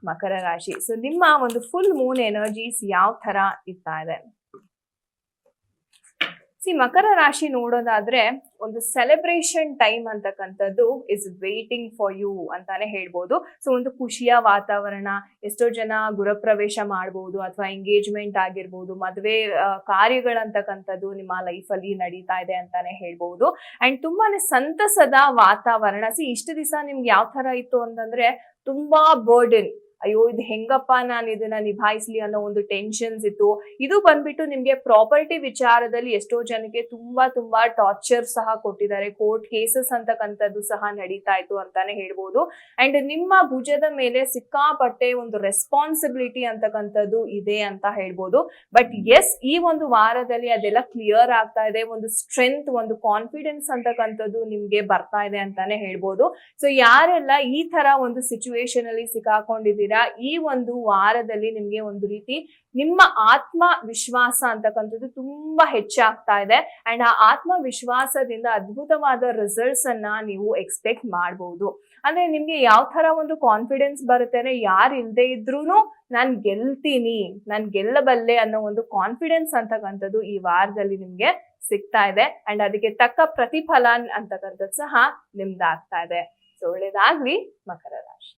ಮಕರ ರಾಶಿ. ಸೊ ನಿಮ್ಮ ಒಂದು ಫುಲ್ ಮೂನ್ ಎನರ್ಜೀಸ್ ಯಾವ ತರ ಇರ್ತಾ ಇದೆ? ಮಕರ ರಾಶಿ ನೋಡೋದಾದ್ರೆ ಒಂದು ಸೆಲೆಬ್ರೇಷನ್ ಟೈಮ್ ಅಂತಕ್ಕಂಥದ್ದು ಇಸ್ ವೇಟಿಂಗ್ ಫಾರ್ ಯು ಅಂತಾನೆ ಹೇಳ್ಬೋದು. ಸೊ ಒಂದು ಖುಷಿಯ ವಾತಾವರಣ, ಎಷ್ಟೋ ಜನ ಗೃಹಪ್ರವೇಶ ಮಾಡ್ಬೋದು ಅಥವಾ ಎಂಗೇಜ್ಮೆಂಟ್ ಆಗಿರ್ಬೋದು, ಮದುವೆ ಕಾರ್ಯಗಳಂತಕ್ಕಂಥದ್ದು ನಿಮ್ಮ ಲೈಫಲ್ಲಿ ನಡೀತಾ ಇದೆ ಅಂತಾನೆ ಹೇಳ್ಬೋದು. ಅಂಡ್ ತುಂಬಾನೇ ಸಂತಸದ ವಾತಾವರಣ. ಇಷ್ಟು ದಿವಸ ನಿಮ್ಗೆ ಯಾವ ತರ ಇತ್ತು ಅಂತಂದ್ರೆ ತುಂಬಾ ಬರ್ಡನ್, ಅಯ್ಯೋ ಇದು ಹೆಂಗಪ್ಪ ನಾನು ಇದನ್ನ ನಿಭಾಯಿಸ್ಲಿ ಅನ್ನೋ ಒಂದು ಟೆನ್ಷನ್ಸ್ ಇತ್ತು. ಇದು ಬಂದ್ಬಿಟ್ಟು ನಿಮ್ಗೆ ಪ್ರಾಪರ್ಟಿ ವಿಚಾರದಲ್ಲಿ ಎಷ್ಟೋ ಜನಕ್ಕೆ ತುಂಬಾ ಟಾರ್ಚರ್ ಸಹ ಕೊಟ್ಟಿದ್ದಾರೆ. ಕೋರ್ಟ್ ಕೇಸಸ್ ಅಂತಕ್ಕಂಥದ್ದು ಸಹ ನಡೀತಾ ಇತ್ತು ಅಂತಾನೆ ಹೇಳ್ಬೋದು. ಅಂಡ್ ನಿಮ್ಮ ಭುಜದ ಮೇಲೆ ಸಿಕ್ಕಾಪಟ್ಟೆ ಒಂದು ರೆಸ್ಪಾನ್ಸಿಬಿಲಿಟಿ ಅಂತಕ್ಕಂಥದ್ದು ಇದೆ ಅಂತ ಹೇಳ್ಬೋದು. ಬಟ್ ಎಸ್, ಈ ಒಂದು ವಾರದಲ್ಲಿ ಅದೆಲ್ಲ ಕ್ಲಿಯರ್ ಆಗ್ತಾ ಇದೆ. ಒಂದು ಸ್ಟ್ರೆಂತ್, ಒಂದು ಕಾನ್ಫಿಡೆನ್ಸ್ ಅಂತಕ್ಕಂಥದ್ದು ನಿಮ್ಗೆ ಬರ್ತಾ ಇದೆ ಅಂತಾನೆ ಹೇಳ್ಬೋದು. ಸೊ ಯಾರೆಲ್ಲ ಈ ತರ ಒಂದು ಸಿಚುವೇಶನ್ ಅಲ್ಲಿ ಸಿಕ್ಕಾಕೊಂಡಿದ್ದೀರಾ, ಈ ಒಂದು ವಾರದಲ್ಲಿ ನಿಮ್ಗೆ ಒಂದು ರೀತಿ ನಿಮ್ಮ ಆತ್ಮವಿಶ್ವಾಸ ಅಂತಕ್ಕಂಥದ್ದು ತುಂಬಾ ಹೆಚ್ಚಾಗ್ತಾ ಇದೆ. ಅಂಡ್ ಆ ಆತ್ಮವಿಶ್ವಾಸದಿಂದ ಅದ್ಭುತವಾದ ರಿಸಲ್ಟ್ಸ್ ಅನ್ನ ನೀವು ಎಕ್ಸ್ಪೆಕ್ಟ್ ಮಾಡಬಹುದು. ಅಂದ್ರೆ ನಿಮ್ಗೆ ಯಾವ ತರ ಒಂದು ಕಾನ್ಫಿಡೆನ್ಸ್ ಬರುತ್ತೆ ಅಂದ್ರೆ, ಯಾರು ಇಲ್ದೇ ಇದ್ರೂನು ನಾನ್ ಗೆಲ್ತೀನಿ, ನಾನ್ ಗೆಲ್ಲಬಲ್ಲೆ ಅನ್ನೋ ಒಂದು ಕಾನ್ಫಿಡೆನ್ಸ್ ಅಂತಕ್ಕಂಥದ್ದು ಈ ವಾರದಲ್ಲಿ ನಿಮ್ಗೆ ಸಿಗ್ತಾ ಇದೆ. ಅಂಡ್ ಅದಕ್ಕೆ ತಕ್ಕ ಪ್ರತಿಫಲ ಅಂತಕ್ಕಂಥದ್ದು ಸಹ ನಿಮ್ದಾಗ್ತಾ ಇದೆ. ಸೊ ಒಳ್ಳೇದಾಗ್ಲಿ ಮಕರ ರಾಶಿ.